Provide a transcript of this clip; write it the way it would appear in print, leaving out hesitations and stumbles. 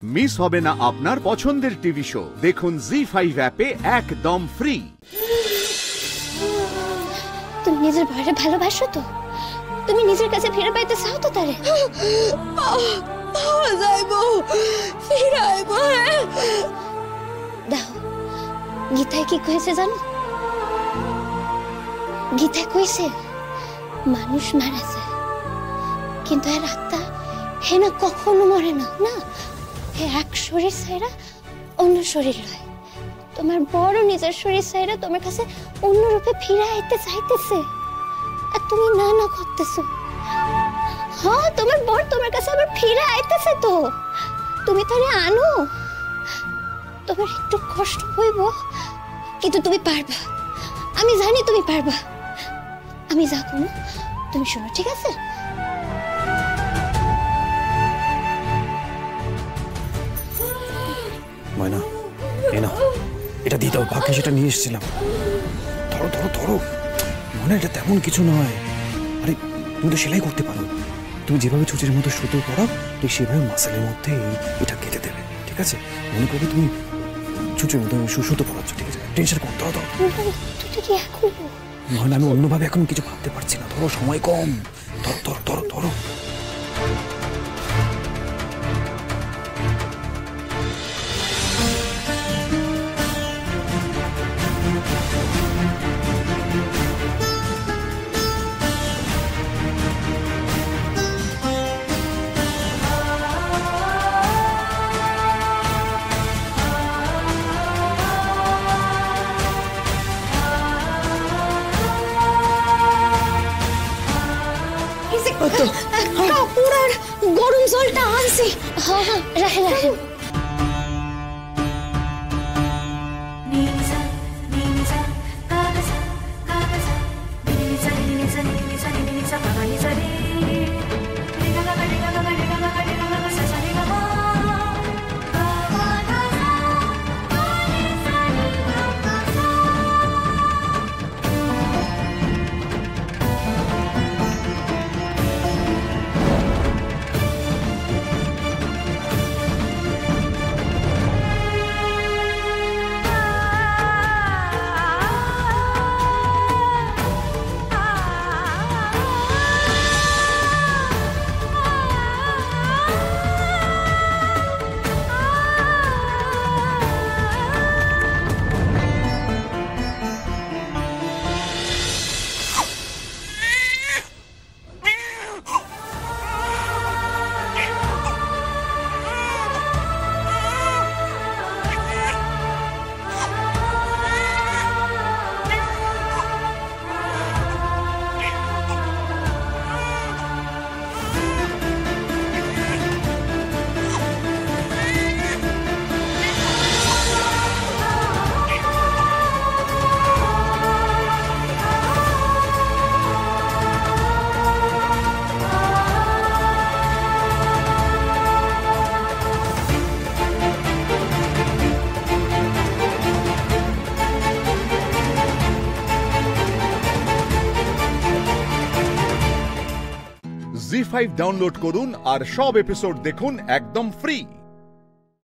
Miss হবে না আপনার পছন্দের টিভি শো। দেখুন জি5 অ্যাপে একদম ফ্রি। তুমি নিজের ভাইরে ভালোবাসো তো? তুমি নিজের কাছে ফিরে পাইতে চাও তো তারে? যাইবো ফিরাইবো। দাও, গীতায় কি কইছে জানো? গীতায় কইছে মানুষ মারা যায়, কিন্তু এর আত্মা হে না কখনো মরে না। না, হে এক শরীর ছাইরা অন্য শরীর লয়। তোমার বড় নিজের শরীর ছাইরা তোমার কাছে অন্য রূপে ফিরে আইতে চাইতেছে, আর তুমি না না করতেছো। হ্যাঁ, তোমার বর তোমার কাছে আবার ফিরে আইতেছে তো, তুমি তারে আনো। তোমার একটু কষ্ট হইব, কিন্তু তুমি পারবা। আমি জানি তুমি পারবা। আমি যা করবো তুমি শোনো, ঠিক আছে? ময়না, এই নাও, এটা দিয়ে দাও। ভাগ্যে সেটা নিয়ে এসেছিলাম। ধরো ধরো ধরো। মনে এটা তেমন কিছু নয়। আরে তুমি তো সেলাই করতে পারো। তুমি যেভাবে ছুটির মধ্যে সুতো পড়াও, ঠিক সেভাবে মাসেলের মধ্যে এটা কেটে দেবে, ঠিক আছে? মনে করবে তুমি ছুটির মধ্যে সুতো পড়াচ্ছ, ঠিক আছে? টেনশন কম। ধরো ধরো। ময়না, আমি অন্যভাবে এখন কিছু ভাবতে পারছি না। ধরো, সময় কম। ধরো ধরো ধরো ধরো। কাপড় আর গরম জলটা আনছি। হ্যাঁ হ্যাঁ, রাখেন রাখেন। জি5 ডাউনলোড করুন আর সব এপিসোড দেখুন একদম ফ্রি।